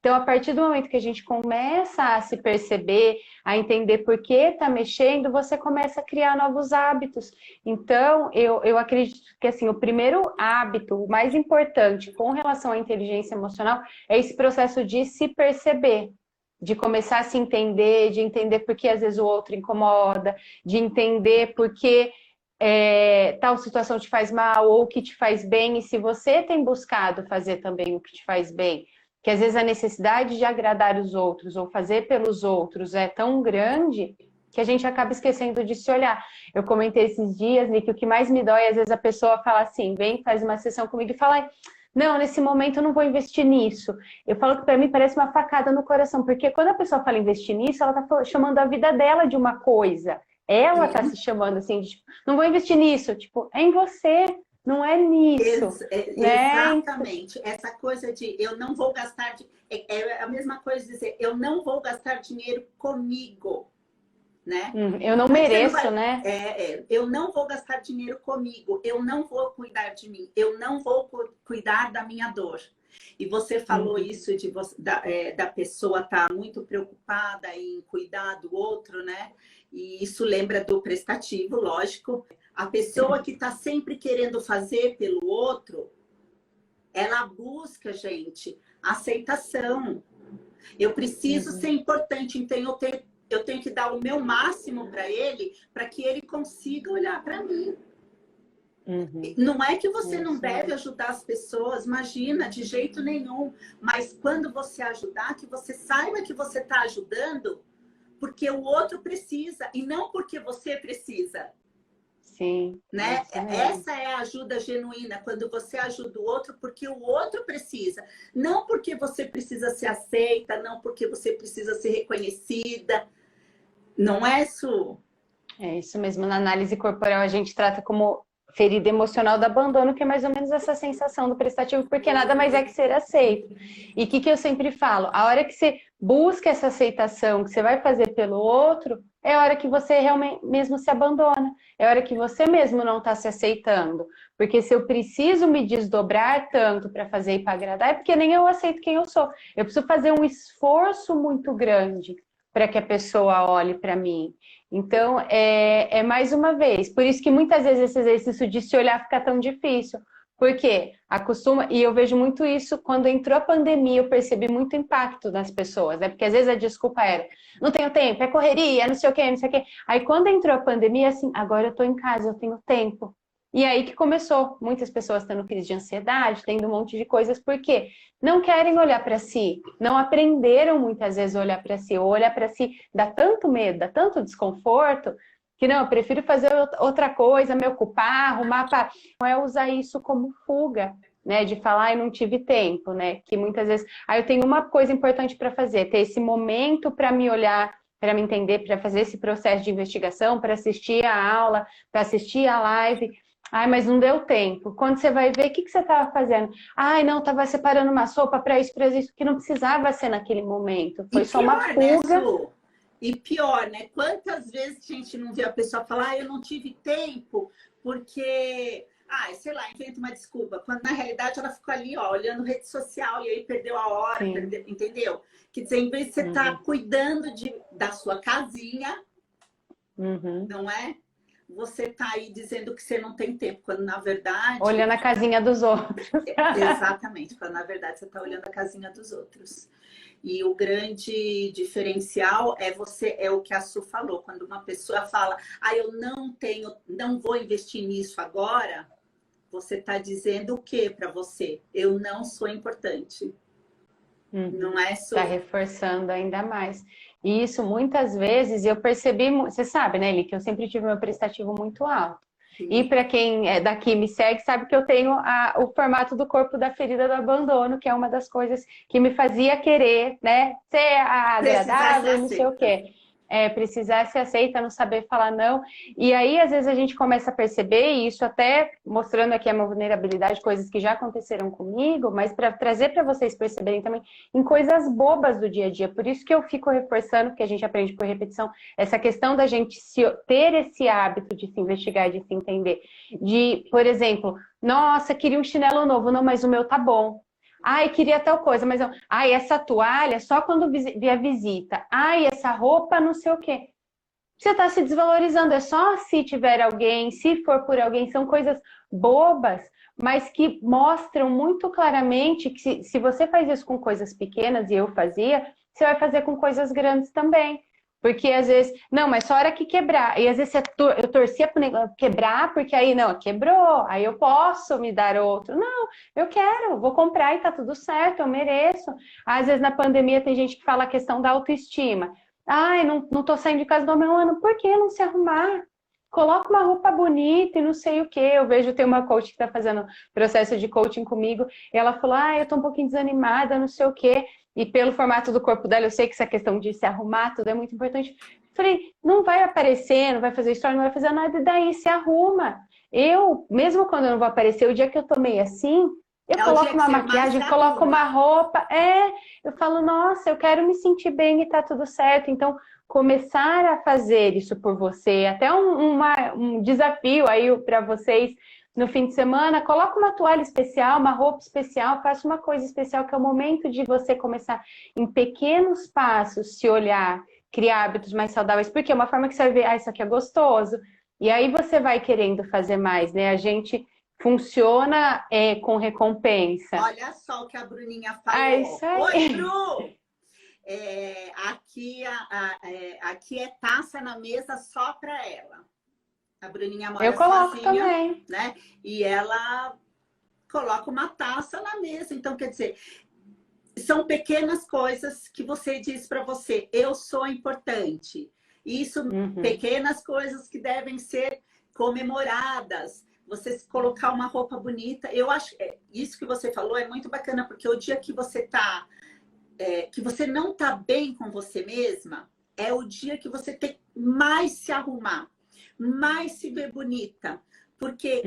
Speaker 2: Então, a partir do momento que a gente começa a se perceber, a entender por que está mexendo, você começa a criar novos hábitos. Então, eu acredito que assim, o primeiro hábito, o mais importante com relação à inteligência emocional, é esse processo de se perceber, de começar a se entender, de entender por que às vezes o outro incomoda, de entender por que tal situação te faz mal ou o que te faz bem, e se você tem buscado fazer também o que te faz bem, que às vezes a necessidade de agradar os outros ou fazer pelos outros é tão grande que a gente acaba esquecendo de se olhar. Eu comentei esses dias, Nick, o que mais me dói, às vezes a pessoa fala assim, vem, faz uma sessão comigo e fala, não, nesse momento eu não vou investir nisso. Eu falo que para mim parece uma facada no coração, porque quando a pessoa fala investir nisso, ela está chamando a vida dela de uma coisa. Ela está se chamando assim, de, tipo, não vou investir nisso, tipo, é em você. Não é nisso, né?
Speaker 1: Exatamente. Essa coisa de eu não vou gastar... É a mesma coisa de dizer, eu não vou gastar dinheiro comigo, né?
Speaker 2: Eu não mereço, né?
Speaker 1: Eu não vou gastar dinheiro comigo, eu não vou cuidar de mim, eu não vou cuidar da minha dor. E você falou isso da pessoa estar muito preocupada em cuidar do outro, né? E isso lembra do prestativo, lógico. A pessoa que está sempre querendo fazer pelo outro, ela busca, gente, aceitação. Eu preciso ser importante, então eu tenho que dar o meu máximo para ele, para que ele consiga olhar para mim. Não é que você não deve ajudar as pessoas, imagina, de jeito nenhum. Mas quando você ajudar, que você saiba que você está ajudando porque o outro precisa e não porque você precisa.
Speaker 2: Sim.
Speaker 1: Né? Essa é a ajuda genuína, quando você ajuda o outro porque o outro precisa. Não porque você precisa ser aceita, não porque você precisa ser reconhecida. Não é isso?
Speaker 2: É isso mesmo. Na análise corporal a gente trata como ferida emocional do abandono, que é mais ou menos essa sensação do prestativo, porque nada mais é que ser aceito. E o que eu sempre falo? A hora que você busca essa aceitação, que você vai fazer pelo outro, é a hora que você realmente mesmo se abandona. É a hora que você mesmo não está se aceitando. Porque se eu preciso me desdobrar tanto para fazer e para agradar, é porque nem eu aceito quem eu sou. Eu preciso fazer um esforço muito grande para que a pessoa olhe para mim. Então, é mais uma vez, por isso que muitas vezes esse exercício de se olhar fica tão difícil, porque acostuma, e eu vejo muito isso, quando entrou a pandemia, eu percebi muito impacto nas pessoas, né? Porque às vezes a desculpa era, não tenho tempo, é correria, não sei o quê, não sei o quê. Aí quando entrou a pandemia, assim, agora eu tô em casa, eu tenho tempo. E aí que começou, muitas pessoas tendo crise de ansiedade, tendo um monte de coisas, por quê? Não querem olhar para si, não aprenderam muitas vezes a olhar para si, ou olhar para si dá tanto medo, dá tanto desconforto, que não, eu prefiro fazer outra coisa, me ocupar, arrumar para... Não é usar isso como fuga, né? De falar, eu não tive tempo, né? Que muitas vezes... Aí eu tenho uma coisa importante para fazer, ter esse momento para me olhar, para me entender, para fazer esse processo de investigação, para assistir a aula, para assistir a live... Ai, mas não deu tempo. Quando você vai ver, o que você estava fazendo? Ai, não, estava separando uma sopa para isso, que não precisava ser naquele momento. Foi só uma fuga.
Speaker 1: Né, e pior, né? Quantas vezes a gente não vê a pessoa falar, ah, eu não tive tempo, porque, sei lá, inventa uma desculpa. Quando na realidade ela ficou ali, ó, olhando rede social e aí perdeu a hora, entendeu? Quer dizer, em vez de você estar cuidando da sua casinha, não é? Você tá aí dizendo que você não tem tempo, quando na verdade...
Speaker 2: Olhando a casinha dos outros.
Speaker 1: Exatamente, quando na verdade você está olhando a casinha dos outros. E o grande diferencial é o que a Su falou, quando uma pessoa fala, eu não vou investir nisso agora, você está dizendo o que para você? Eu não sou importante. Não é só...
Speaker 2: Está reforçando ainda mais. E isso, muitas vezes, eu percebi... Você sabe, né, Eli, que eu sempre tive meu prestativo muito alto. Sim. E para quem é daqui me segue, sabe que eu tenho o formato do corpo da ferida do abandono, que é uma das coisas que me fazia querer, né, ser agradável, não sei o quê. Precisar ser aceita, não saber falar não. E aí, às vezes, a gente começa a perceber, e isso até mostrando aqui a minha vulnerabilidade, coisas que já aconteceram comigo, mas para trazer para vocês perceberem também em coisas bobas do dia a dia. Por isso que eu fico reforçando, que a gente aprende por repetição, essa questão da gente ter esse hábito de se investigar, de se entender. De, por exemplo, nossa, queria um chinelo novo, não, mas o meu tá bom. Ai, queria tal coisa, mas ai, essa toalha só quando vier visita. Ai, essa roupa não sei o quê. Você está se desvalorizando, é só se tiver alguém, se for por alguém, são coisas bobas, mas que mostram muito claramente que se você faz isso com coisas pequenas, e eu fazia, você vai fazer com coisas grandes também. Porque às vezes, não, mas só hora que quebrar. E às vezes eu torcia para o negócio quebrar, porque aí, não, quebrou, aí eu posso me dar outro. Não, eu quero, vou comprar e tá tudo certo, eu mereço. Às vezes na pandemia tem gente que fala a questão da autoestima. Ai, não tô saindo de casa do meu ano. Por que não se arrumar? Coloca uma roupa bonita e não sei o quê. Eu vejo, tem uma coach que está fazendo processo de coaching comigo, e ela falou, eu tô um pouquinho desanimada, não sei o quê. E pelo formato do corpo dela, eu sei que essa questão de se arrumar, tudo é muito importante. Falei, não vai aparecer, não vai fazer história, não vai fazer nada, e daí se arruma. Eu, mesmo quando eu não vou aparecer, o dia que eu tomei assim, eu coloco uma maquiagem, coloco uma roupa, eu falo, nossa, eu quero me sentir bem e tá tudo certo. Então, começar a fazer isso por você, até um desafio aí para vocês no fim de semana, coloca uma toalha especial, uma roupa especial, faça uma coisa especial, que é o momento de você começar em pequenos passos, se olhar, criar hábitos mais saudáveis, porque é uma forma que você vai ver, isso aqui é gostoso, e aí você vai querendo fazer mais, né? A gente funciona com recompensa.
Speaker 1: Olha só o que a Bruninha falou.
Speaker 2: Isso aí.
Speaker 1: Oi, Bru! Aqui é taça na mesa só para ela. A Bruninha mora
Speaker 2: Eu coloco
Speaker 1: sozinha,
Speaker 2: também,
Speaker 1: né? E ela coloca uma taça na mesa. Então, quer dizer, são pequenas coisas que você diz para você, eu sou importante. Isso, pequenas coisas que devem ser comemoradas. Você colocar uma roupa bonita. Eu acho isso que você falou é muito bacana, porque o dia que você que você não tá bem com você mesma, é o dia que você tem mais se arrumar, mais se ver bonita. Porque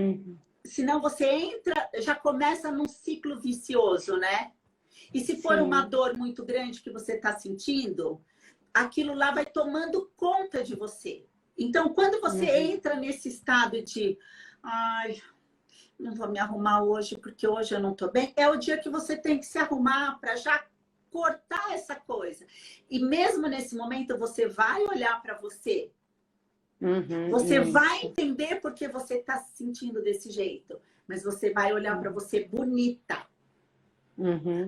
Speaker 1: senão você entra, já começa num ciclo vicioso, né? E se for uma dor muito grande que você está sentindo, aquilo lá vai tomando conta de você. Então, quando você entra nesse estado de ai, não vou me arrumar hoje porque hoje eu não tô bem, é o dia que você tem que se arrumar para já cortar essa coisa. E mesmo nesse momento, você vai olhar para você. Você vai entender por que você está se sentindo desse jeito. Mas você vai olhar para você bonita.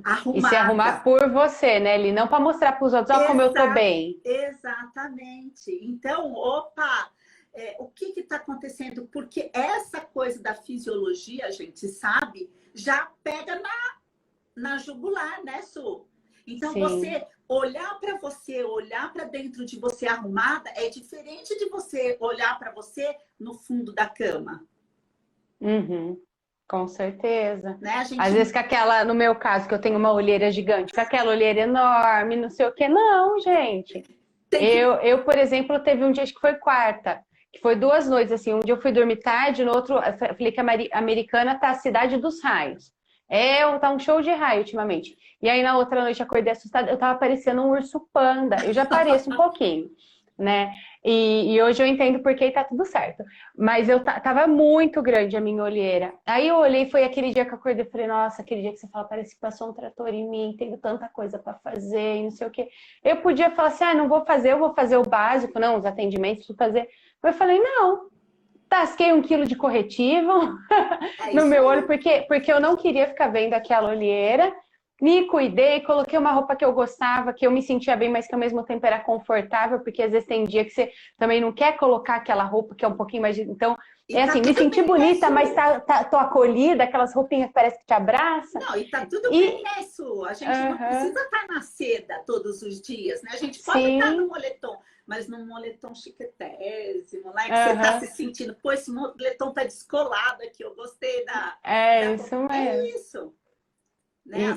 Speaker 1: Arrumada.
Speaker 2: E se arrumar por você, né, Eli? Não para mostrar para os outros, como eu tô bem.
Speaker 1: Exatamente. Então, opa, o que está acontecendo? Porque essa coisa da fisiologia, a gente sabe, já pega na jugular, né, Su? Então, você olhar para dentro de você arrumada, é diferente de você olhar para você no fundo da cama.
Speaker 2: Com certeza.
Speaker 1: Né?
Speaker 2: Às vezes com aquela, no meu caso, que eu tenho uma olheira gigante, com aquela olheira enorme, não sei o quê. Não, gente. Eu, por exemplo, teve um dia, acho que foi quarta, que foi 2 noites, assim. Um dia eu fui dormir tarde, no outro, eu falei que a Americana tá a cidade dos raios. Tá um show de raio ultimamente. E aí na outra noite eu acordei assustada, eu tava parecendo um urso panda. Eu já pareço um pouquinho, né? E hoje eu entendo porque e tá tudo certo. Mas eu tava muito grande a minha olheira. Aí eu olhei, foi aquele dia que eu acordei e falei, nossa, aquele dia que você fala, parece que passou um trator em mim, tenho tanta coisa para fazer e não sei o quê. Eu podia falar assim, não vou fazer, eu vou fazer o básico, não, os atendimentos, vou fazer. Mas eu falei, não. Tasquei 1 quilo de corretivo no meu olho, porque eu não queria ficar vendo aquela olheira. Me cuidei, coloquei uma roupa que eu gostava, que eu me sentia bem, mas que ao mesmo tempo era confortável, porque às vezes tem dia que você também não quer colocar aquela roupa que é um pouquinho mais... Então, assim, me senti bonita, mas tô acolhida, aquelas roupinhas que parece que te abraçam.
Speaker 1: Não, e tá tudo bem, né, Su? A gente não precisa estar na seda todos os dias, né? A gente pode estar no moletom, mas num moletom chiquetésimo, né? Que você tá se sentindo, pô, esse moletom tá descolado aqui, eu gostei da...
Speaker 2: isso mesmo.
Speaker 1: É isso.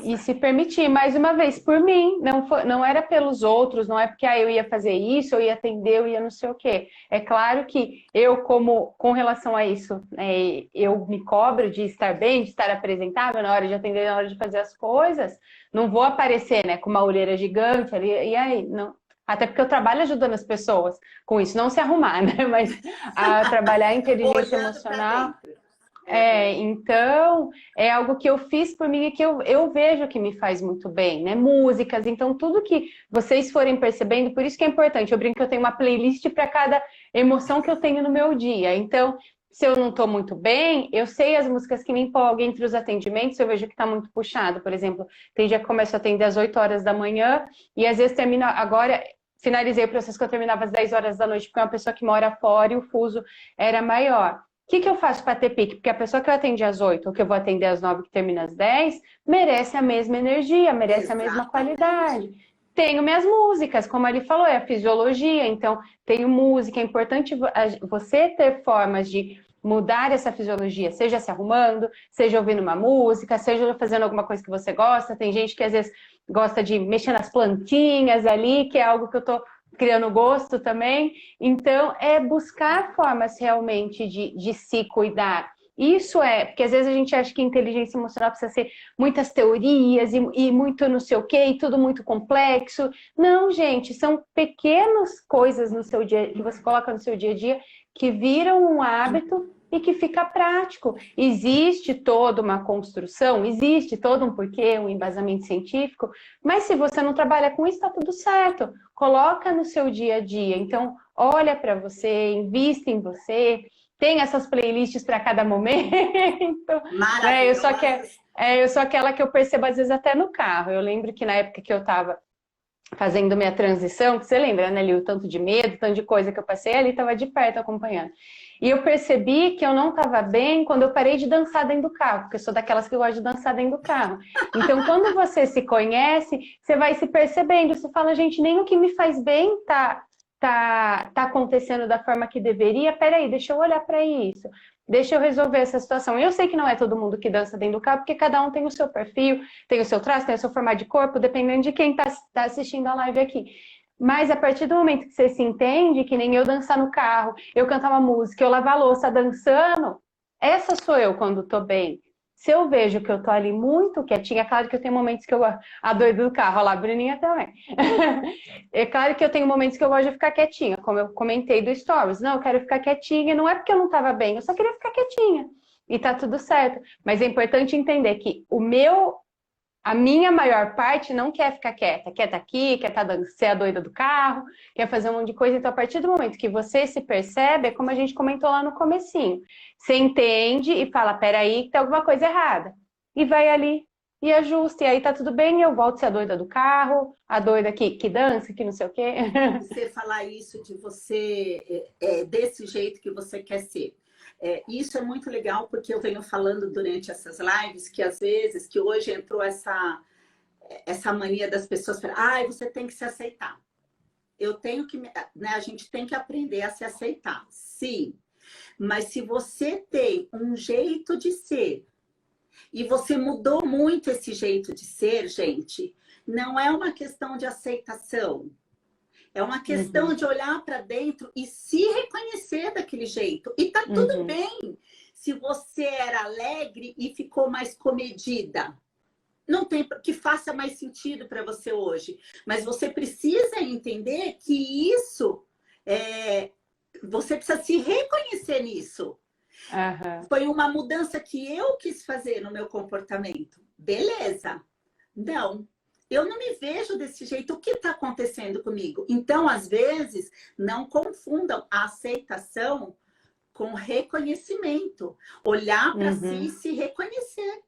Speaker 2: E se permitir, mais uma vez, por mim, não era pelos outros, não é porque eu ia fazer isso, eu ia atender, eu ia não sei o quê. É claro que eu, com relação a isso, eu me cobro de estar bem, de estar apresentável na hora de atender, na hora de fazer as coisas, não vou aparecer, né, com uma olheira gigante ali, e aí, não. Até porque eu trabalho ajudando as pessoas com isso, não se arrumar, né, mas a trabalhar a inteligência emocional. Então, é algo que eu fiz por mim e que eu vejo que me faz muito bem, né? Músicas, então tudo que vocês forem percebendo, por isso que é importante, eu brinco que eu tenho uma playlist para cada emoção que eu tenho no meu dia. Então, se eu não estou muito bem, eu sei as músicas que me empolgam entre os atendimentos, eu vejo que está muito puxado. Por exemplo, tem dia que começo a atender às 8 horas da manhã e às vezes termino agora. Finalizei o processo que eu terminava às 10 horas da noite, porque é uma pessoa que mora fora e o fuso era maior. O que eu faço para ter pique? Porque a pessoa que eu atendi às 8 ou que eu vou atender às 9 que termina às 10 merece a mesma energia, merece a mesma qualidade. Tenho minhas músicas, como ele falou, é a fisiologia, então tenho música. É importante você ter formas de mudar essa fisiologia, seja se arrumando, seja ouvindo uma música, seja fazendo alguma coisa que você gosta. Tem gente que às vezes gosta de mexer nas plantinhas ali, que é algo que eu tô criando gosto também. Então, é buscar formas realmente de se cuidar. Isso porque às vezes a gente acha que inteligência emocional precisa ser muitas teorias e muito não sei o quê, e tudo muito complexo. Não, gente, são pequenas coisas no seu dia, que você coloca no seu dia a dia, que viram um hábito e que fica prático. Existe toda uma construção, existe todo um porquê, um embasamento científico, mas se você não trabalha com isso, está tudo certo. Coloca no seu dia a dia. Então, olha para você, invista em você, tem essas playlists para cada momento. Né? Eu sou aquela que eu percebo às vezes até no carro. Eu lembro que na época que eu estava fazendo minha transição, que você lembra, né, Li, o tanto de medo, tanto de coisa que eu passei, ali estava de perto acompanhando. E eu percebi que eu não estava bem quando eu parei de dançar dentro do carro, porque eu sou daquelas que gosta de dançar dentro do carro. Então, quando você se conhece, você vai se percebendo, você fala, gente, nem o que me faz bem tá acontecendo da forma que deveria. Peraí, deixa eu olhar para isso. Deixa eu resolver essa situação. Eu sei que não é todo mundo que dança dentro do carro, porque cada um tem o seu perfil, tem o seu traço, tem o seu formato de corpo, dependendo de quem está assistindo a live aqui. Mas a partir do momento que você se entende, que nem eu dançar no carro, eu cantar uma música, eu lavar a louça dançando, essa sou eu quando tô bem. Se eu vejo que eu tô ali muito quietinha, claro que eu tenho momentos que eu a doida do carro, olha lá, a Bruninha também. É claro que eu tenho momentos que eu gosto de ficar quietinha, como eu comentei do Stories. Não, eu quero ficar quietinha, não é porque eu não tava bem, eu só queria ficar quietinha. E tá tudo certo. Mas é importante entender que a minha maior parte não quer ficar quieta, quer estar aqui, quer ser a doida do carro, quer fazer um monte de coisa. Então, a partir do momento que você se percebe, é como a gente comentou lá no comecinho, você entende e fala, peraí, que tem alguma coisa errada. E vai ali e ajusta, e aí tá tudo bem, e eu volto a ser a doida do carro, a doida que dança, que não sei o quê.
Speaker 1: Você falar isso de você, desse jeito que você quer ser. Isso é muito legal, porque eu venho falando durante essas lives que às vezes, que hoje entrou essa mania das pessoas falar, você tem que se aceitar. Eu tenho que, né, a gente tem que aprender a se aceitar, sim. Mas se você tem um jeito de ser e você mudou muito esse jeito de ser, gente, não é uma questão de aceitação. É uma questão de olhar para dentro e se reconhecer daquele jeito. E tá tudo bem se você era alegre e ficou mais comedida. Não tem que faça mais sentido para você hoje. Mas você precisa entender que isso, você precisa se reconhecer nisso. Foi uma mudança que eu quis fazer no meu comportamento. Beleza. Não. Eu não me vejo desse jeito. O que está acontecendo comigo? Então, às vezes, não confundam a aceitação com reconhecimento. Olhar para si e se reconhecer.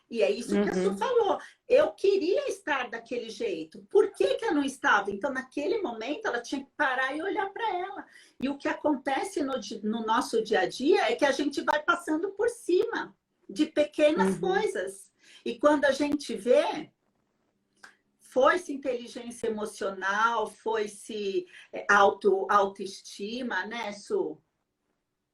Speaker 1: E é isso que a Su falou. Eu queria estar daquele jeito. Por que eu não estava? Então, naquele momento, ela tinha que parar e olhar para ela. E o que acontece no nosso dia a dia é que a gente vai passando por cima de pequenas coisas. E quando a gente vê... Foi-se inteligência emocional, foi-se autoestima, né, Su?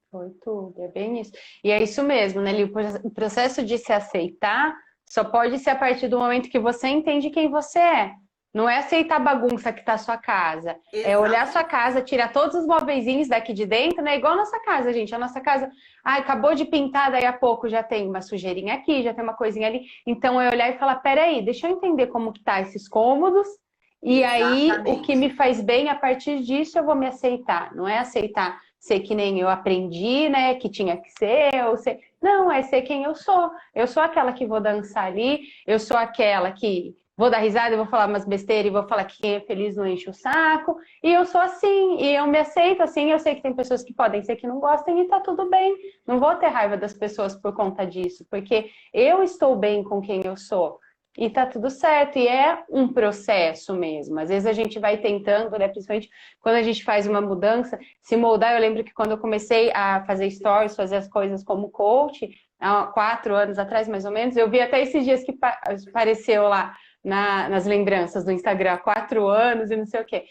Speaker 2: Foi tudo, é bem isso. E é isso mesmo, né, Li? O processo de se aceitar só pode ser a partir do momento que você entende quem você é. Não é aceitar a bagunça que tá a sua casa. Exato. É olhar a sua casa, tirar todos os móveizinhos daqui de dentro, né? Igual a nossa casa, gente. A nossa casa, acabou de pintar, daí a pouco já tem uma sujeirinha aqui, já tem uma coisinha ali. Então é olhar e falar, peraí, deixa eu entender como que tá esses cômodos. E exatamente. Aí, o que me faz bem, a partir disso eu vou me aceitar. Não é aceitar ser que nem eu aprendi, né, que tinha que ser, ou ser... Não, é ser quem eu sou. Eu sou aquela que vou dançar ali, eu sou aquela que vou dar risada e vou falar umas besteiras e vou falar que quem é feliz não enche o saco. E eu sou assim, e eu me aceito assim. Eu sei que tem pessoas que podem ser que não gostem e tá tudo bem. Não vou ter raiva das pessoas por conta disso, porque eu estou bem com quem eu sou. E tá tudo certo, e é um processo mesmo. Às vezes a gente vai tentando, né? Principalmente quando a gente faz uma mudança, se moldar. Eu lembro que quando eu comecei a fazer stories, fazer as coisas como coach, há 4 anos atrás, mais ou menos, eu vi até esses dias que apareceu lá nas lembranças do Instagram, há 4 anos e não sei o quê.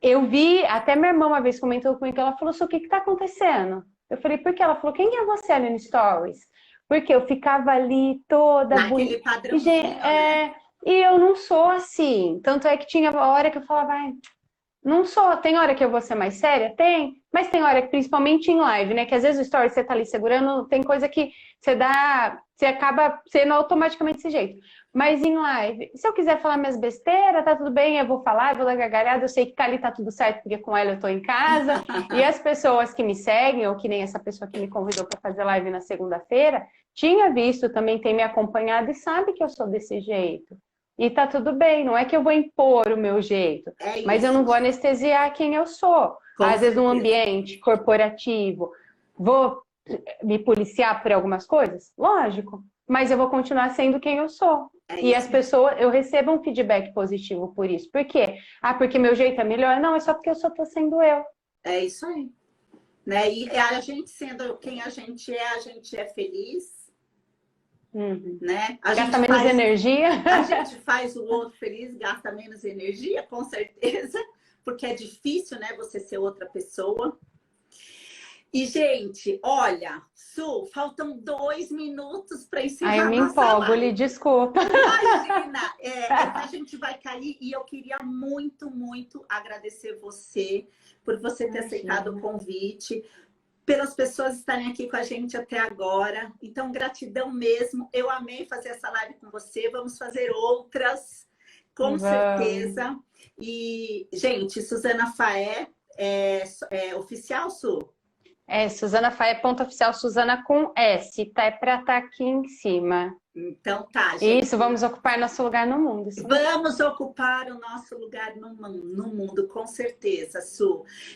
Speaker 2: Eu vi, até minha irmã uma vez comentou comigo, ela falou, o que que tá acontecendo? Eu falei, por quê? Ela falou, quem é você ali no Stories? Porque eu ficava ali toda
Speaker 1: naquele
Speaker 2: bonita.
Speaker 1: padrãozinho, né?
Speaker 2: E eu não sou assim. Tanto é que tinha hora que eu falava, ai, não sou. Tem hora que eu vou ser mais séria? Tem. Mas tem hora que, principalmente em live, né? Que às vezes o story você tá ali segurando, tem coisa que você acaba sendo automaticamente desse jeito. Mas em live, se eu quiser falar minhas besteiras, tá tudo bem, eu vou falar, eu vou dar gargalhada, eu sei que ali tá tudo certo, porque com ela eu tô em casa. E as pessoas que me seguem, ou que nem essa pessoa que me convidou para fazer live na segunda-feira, tinha visto, também tem me acompanhado e sabe que eu sou desse jeito. E tá tudo bem, não é que eu vou impor o meu jeito, mas eu não vou anestesiar quem eu sou. Às vezes num ambiente corporativo, vou me policiar por algumas coisas? Lógico, mas eu vou continuar sendo quem eu sou. E as pessoas, eu recebo um feedback positivo por isso. Por quê? Ah, porque meu jeito é melhor? Não, é só porque eu só tô sendo eu.
Speaker 1: É isso aí. Né? E a gente sendo quem a gente é feliz. Né?
Speaker 2: Gasta menos energia.
Speaker 1: A gente faz o outro feliz, gasta menos energia, com certeza, porque é difícil, né, você ser outra pessoa. E, gente, olha, Su, faltam 2 minutos para encerrar.
Speaker 2: Eu me empolgo, Li, desculpa.
Speaker 1: Imagina, a gente vai cair e eu queria muito, muito agradecer você por você ter aceitado o convite, pelas pessoas estarem aqui com a gente até agora. Então, gratidão mesmo. Eu amei fazer essa live com você. Vamos fazer outras, com certeza. E, gente, Suzana Faé é oficial, Su?
Speaker 2: É, Suzana Faé, .oficial, Suzana com S, tá? É pra estar aqui em cima.
Speaker 1: Então tá, gente.
Speaker 2: Isso, vamos ocupar nosso lugar no mundo.
Speaker 1: Vamos ocupar o nosso lugar no mundo, com certeza, Su.